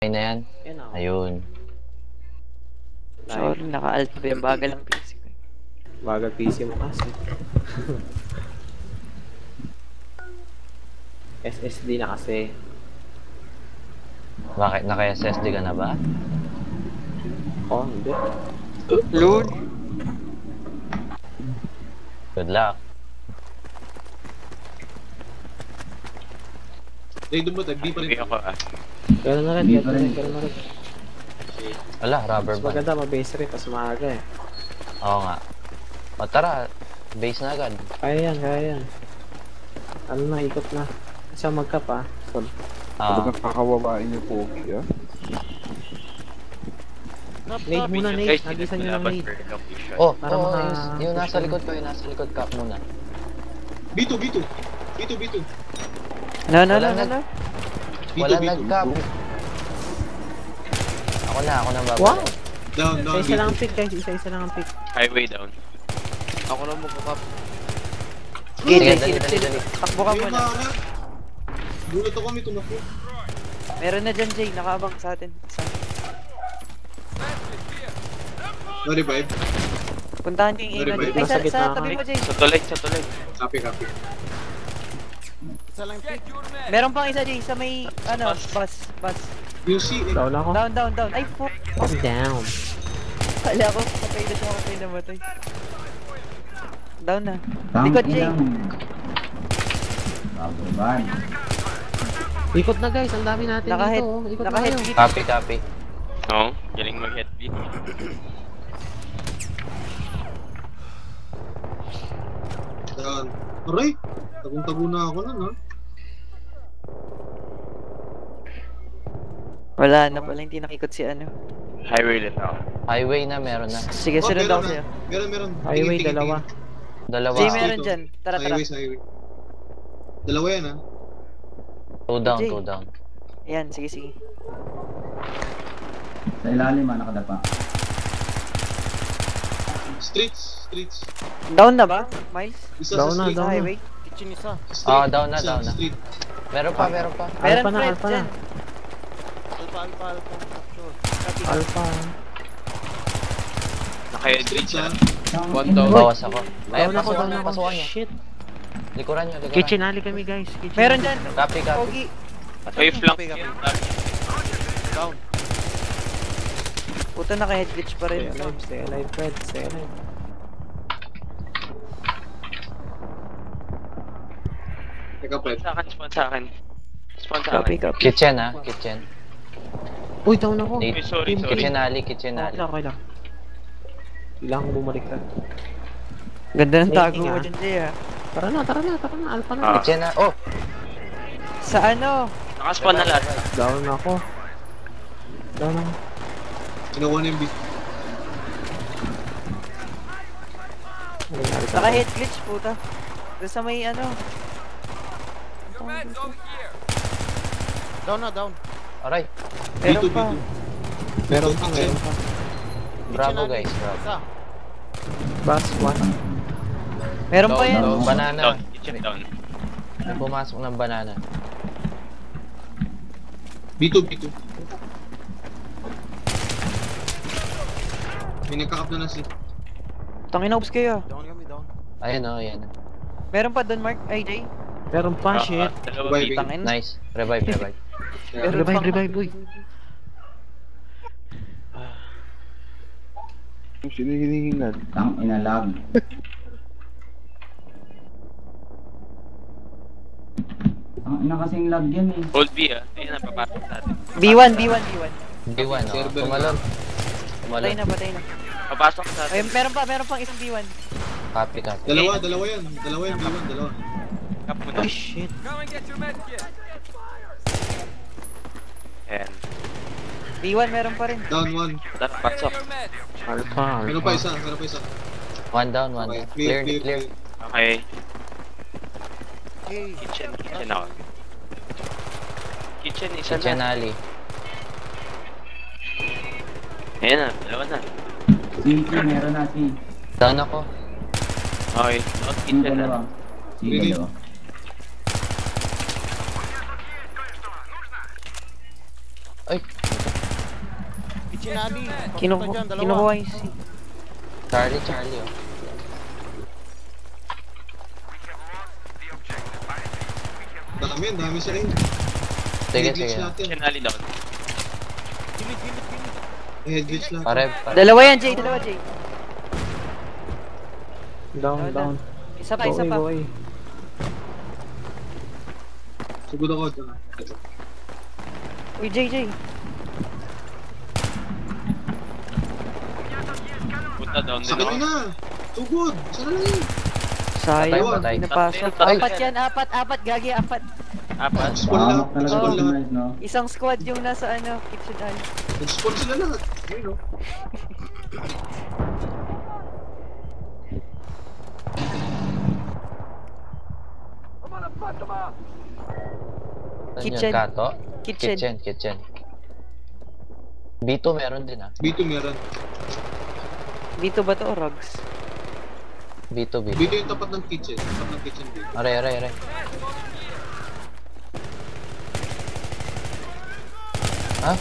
Ay na yan. Yan ako. Ayun. Sorry, naka-alt pa yung bagal ang PC ko. Bagal PC mo kasi. SSD na kasi. Bakit? Naka-SSD ka na ba? Oh, hindi. Lord! Good luck. Dahil doon mo, tag-B pa rin. Hindi ako ah. Gano'n na rin, gano'n na rin. Wala, rubber Mas band. maganda, mabase rin, tas maaga eh. Oo nga. O tara, base na agad. Kaya yan. Ano na, ikot na. Kasi mag-cap ah. So, Talagang kakawawain yung pogi, ah. nade muna, nade. Nagisan nyo ng nade. Oh, Para yung nasa likod ko, yung nasa likod cap muna. B2. No. Wala B2. nag-cap. Ako na babalik. Wow! Down, Isa lang ang pick guys, isa lang ang pick. Highway down. Ako lang magkakap. Okay, Sige, dali. Takbo ka muna. Gulat ako, may tumakbo. Meron na dyan, Jay. Nakaabang sa atin. Isa. Na-revive. Puntahan niyo yung Sorry, Ay, nasa sa gitna tabi ka. mo, Jay. Sa tulig. Copy. Isa lang pick. Meron pang isa, Jay. Sa may, bus. Yung C, eh. Down ako. Down. Ay, fuck. I'm down. Kala ko, patay na siya, patay na matay. Down na. Likod, Jay. Ikot na guys, ang dami natin Naka-head. dito. Oh. Ikot na Naka-head. kayo. Copy. Oo, galing mag-head beat. Down. Aray! Tagong-tago na ako nun, ha? Wala na pala, hindi nakikot si ano. Highway ulit ako. Highway na, meron na. Sige, Oh, sunod meron ako na. sa'yo. Meron. Highway, Tingin. dalawa. Dalawa. Jay, Wow. meron Dito. dyan. Tara. Highway. Dalawa yan, ha? 2 down, Jay. 2 down. Yan, sige. Sa ilalim, nakadapa. Streets. Down na ba, Miles? Isa Down sa na, street. down. Highway? Kitchen isa. Ah, down na. Street. Meron pa. Meron Alpha na, friends alpha na. dyan. Alpha. Sure. Alpha. Naka-head Streets, beat ha? siya. One down. Bawas ako. Ay, Down ako. pasukan nyo. Shit. Likuran nyo. Kitchen alley kami guys. Kitchen Meron alley. dyan. Copy. Pogi. May flank Copy. yan. Down. Puto naka-head glitch pa rin. Stay alive, Fred. Stay alive. Teka, Fred. Spawn sa akin. Copy. Kitchen ha, kitchen. Uy, down ako. Nate. Ay, sorry. Kitchen alley. Okay lang. Kailangan bumalik ka. Ganda ng tago Waiting, mo ah. dyan, Jay, ah. Tara na. Alpha na. Ah. Kitchen na. Oh! Sa ano? Nakaspawn na lahat. Down ako. Kinuha na yung beat. Naka-head glitch, puta. Doon sa may ano. Down. Aray. Meron B2. pa. Meron pa. Bravo guys, bravo. Isa. Bus 1. Meron pa yan. Banana. Down. Kitchen down. May pumasok ng banana. B2. May nagkakap na si. Tangina, ups kayo. Down kami, down. Ayun o, yan. Meron pa doon, Mark. Ay, Jay. Meron pa, shit. Dalawa Revive. beat. Tangina. Nice. Revive. Revive, uy. Sino hinihingan? Tang inalag. Ang ina kasing lag yan eh. Hold B ah. Ayun na, papasok sa atin. B1. B1 o. Server. Tumalon. Patay na. Papasok sa Ay, atin. meron pang isang B1. Copy. Dalawa yan. Dalawa yan, B1, dalawa. Kap mo na. Ay, shit. Ayan. B1 meron pa rin. Down 1. Tara, pasok. Alpha. Meron pa isa. One down. Okay, Clear. Okay. Okay. Kitchen ako. Kitchen, isa Kitchen na. alley. Ayan na, dalawa na. Simple, meron na si. Down ako. Okay, not Yung kitchen dalawa. na. Si Really? dalawa. Ay, Chinali. Kinukuha yung C. Charlie, oh. Dami sila yun. Sige, Head glitch sige. natin. Sinali down. Head glitch natin. Pare. Dalawa yan, Jay. Dalawa, Jay. Down. Isa pa, isa pa. Go away. Sugod ako. Uy, Jay. Punta down din Sakit ako. na. Sugod. Sana lang yun. Sayang, Patay. pinapasok. Patay. Apat yan, apat. Gagi, apat. Apat. Spawn lahat. Talaga Spawn si lahat. Miles, no? Isang squad yung nasa kitchen eye. Nag-spawn sila lahat. Ayun o. Saan Kitchen. yun? Kato? Kitchen. Kitchen. B2 meron din, ah. B2 meron. Dito ba to o Rugs? B2. B2 yung tapat ng kitchen. Tapat ng kitchen B2. Aray. Ha?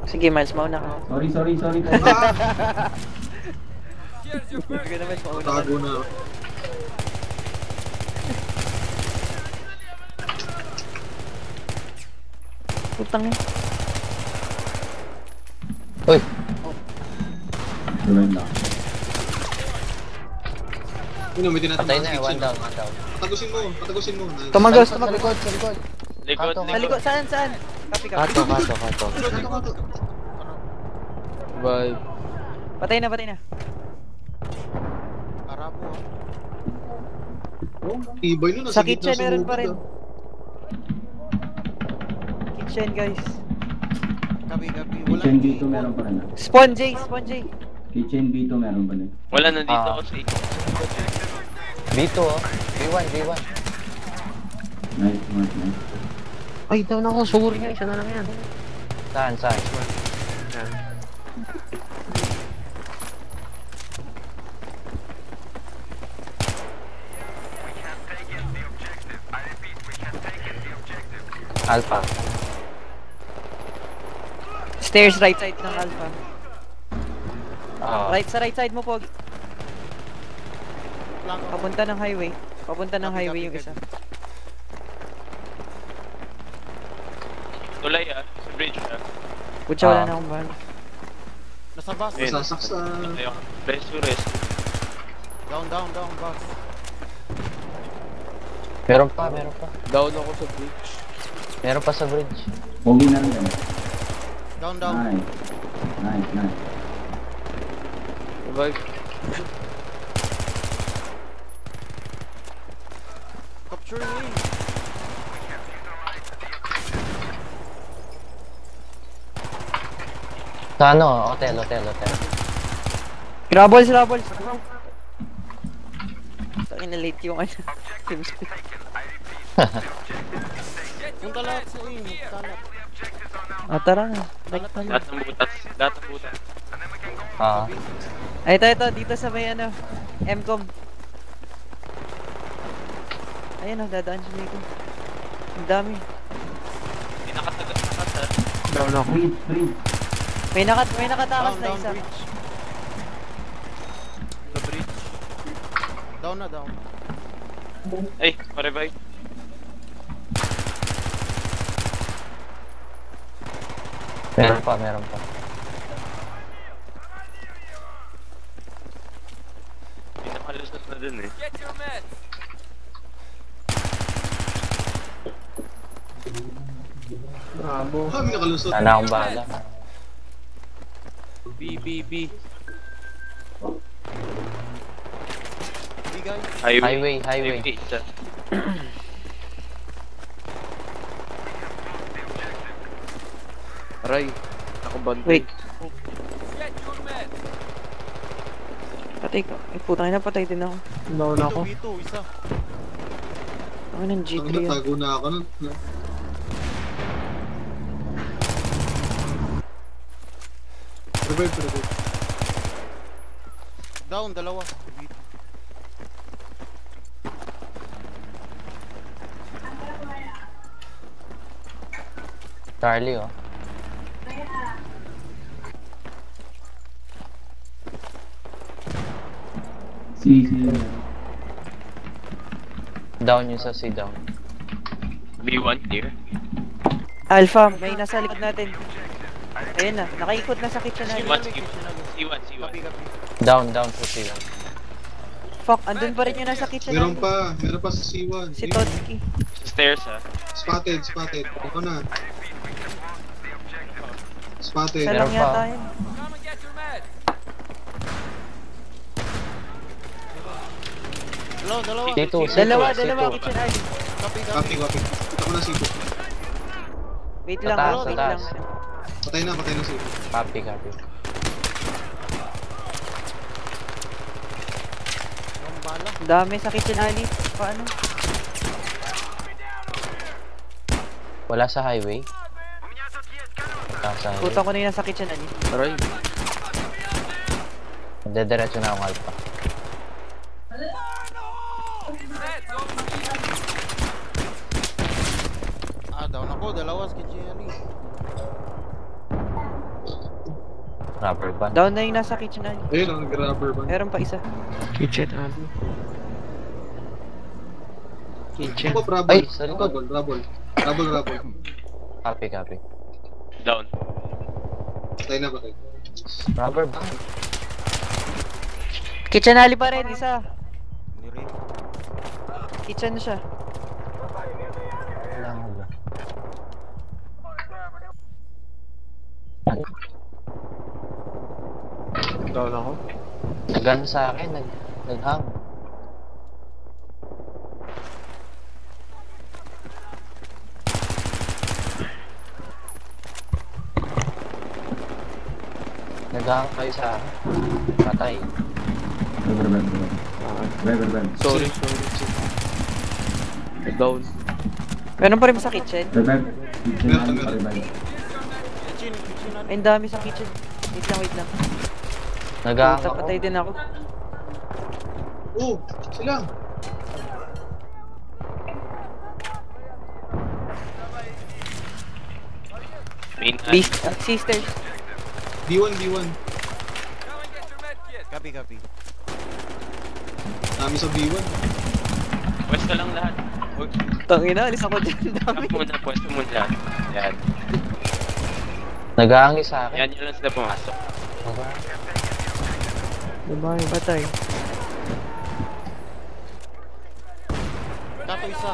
Sige, Miles, mauna ka. Sorry po. Sige na, Miles, mauna ka. Tago na. Putang eh. Uy! Tuloy lang. Yun o, may tinatamaan Patay sa na, kitchen. one down. Patagusin mo. Nice. Tumagos. Sa likod. Likod. Sa likod, saan? Copy. Kato. Kato. Bye. Patay na. Arabo. Ibay nun. Sa nasa gitna kitchen meron pa hukad, rin. ah. Kitchen, guys. Gabi. Kitchen B2 meron pa rin. Spawn J. Kitchen B2 meron pa rin. Wala nandito Ah. ako sa B2, oh. B1. Nice. Ay, down ako. Sorry nga. Isa na lang yan. Saan? Alpha. Stairs right side ng Alpha. Ah. Sa right side mo, Pog. Blanco. Papunta ng highway yung isa. tulay sa bridge Kutsa, wala na akong ban. Nasa bus. Ayun. Sasaksan. Ayun. Rest. Down, bus. Meron pa. Down ako sa bridge. Meron pa sa bridge. Pogi na rin. Down. Nice. Revive. Capture me. Sa ano? Hotel. Grabbles. Tangin na late yung team speed. Punta lahat sa aim. Kalat. Tara na. Lahat ng butas. Ah. Ay, ito, dito sa may MCOM. Ayun, dadaan siya dito. Ang dami. Hindi nakataga. Down ako. Bridge. May nakatakas na isa. Bridge. The bridge. Down. Ay, ma-revive. Meron pa. Hindi nakalusot na dun eh. Bravo. Kami nakalusot. Sana akong bahala. B. B guys. Highway. Isa. Aray. Ako bantay. Wait. Patay ka. Ay, putang ina, patay din ako. Down ako. B2, isa. Ako ng Ang G3 yun. natago na ako nun. Revive. Down, dalawa. B2. Charlie, oh. Si. Down yung sa C down. B1 clear. Alpha, may nasa likod natin. Ayun na, nakaikot na sa kitchen C1, na. C1. Copy, copy. Down sa C down. Fuck, andun pa rin yung nasa kitchen Meron na. pa sa C1. Si Totski. Sa stairs ha. Spotted. Ito na. Spotted. Isa lang Meron pa. yata yun. Dalawa. C2, Dalawa, C2. kitchen alley. Copy. Copy. Ito ko na C2. Wait lang, Taas, wait taas. lang. Patay na C2. Copy. Ang bala. Ang dami sa kitchen alley. Paano? Wala sa highway. Taas sa highway. Puta ko na yun sa kitchen alley. Aray. Dediretso na akong alpha. Down ako. Dalawa sa kitchen alley. Rubber band. Down na yung nasa kitchen alley. Ayun, ang grabber ba? Meron pa isa. Kitchen alley. Kitchen. Ako, Ay, sa likod. Rabol. Copy. Down. Patay na. Rubber band. Kitchen alley pa rin, isa. Nire. Kitchen na siya. Wala nga ba? Down ako. Nag-ano sa akin, nag-hang. Nag-hang kayo sa akin. Patay. Reverb. Sorry. Down. Meron pa rin sa kitchen. Reverb. Kitchen Meron. revive. Kitchen alley. Ay, ang dami sa kitchen. Wait lang. Nag-hang Puta, ako. patay din ako. Oh, sila. Main Beast, sisters. B1. Copy. Dami sa B1. Pwesto lang lahat. Huwag. Tangina, alis ako dyan. Dami. Pwesto muna lahat. Yan. Nag-hang sa akin. Yan lang sila pumasok. Diba, patay. Tato isa.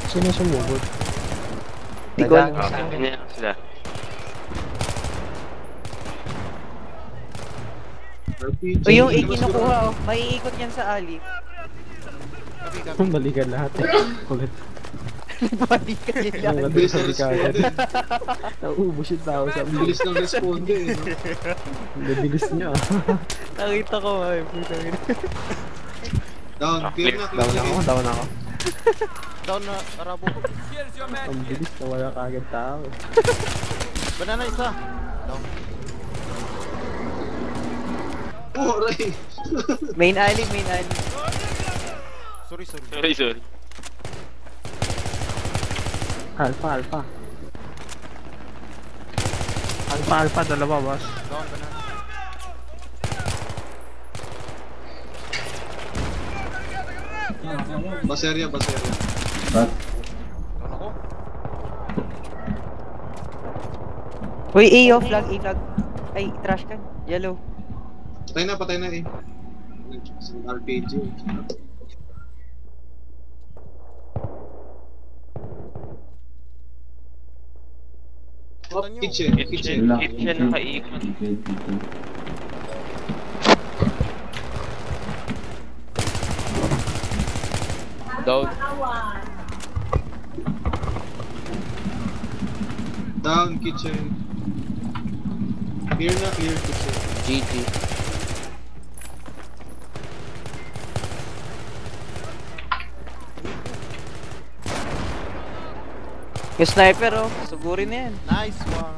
Sino sumugod? Di ko alam. Nag-hang sa akin. Ganyan lang sila. RPG. O yung A kinukuha, oh. Maiikot yan sa alley. Copy. Balikan lahat eh. Kulit. Balik ka Ang nila. ganda Bilis sa na bikagan. responde. Nauubos yung tao sa Ang bilis ng responde. No? Ang bilis niya. Nakita ko, ay. Putang ina. Down. Clear na. Down ako. Down na. Arabo. Ang bilis na wala kagad tao. Banana isa. Down. Oh, aray. Main alley. Sorry. Sorry. Alpha. Dalawa, boss. Down banana. Baseria. But, Down ako. Uy, A flag. Ay, trash can. Yellow. Patay na eh. Isang RPG. Oh, Punta nyo. kitchen. Kitchen nakaikot. kitchen. Down. Down, kitchen. Clear kitchen. GG. Yung sniper, oh. Sugurin na yan. Nice one.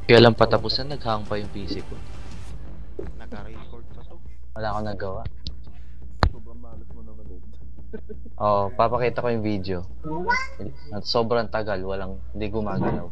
Kaya lang patapusan, nag-hang pa yung PC ko. Naka-record pa to. Wala akong nagawa. Sobrang malas mo naman. Oh, papakita ko yung video. At sobrang tagal, hindi gumagalaw.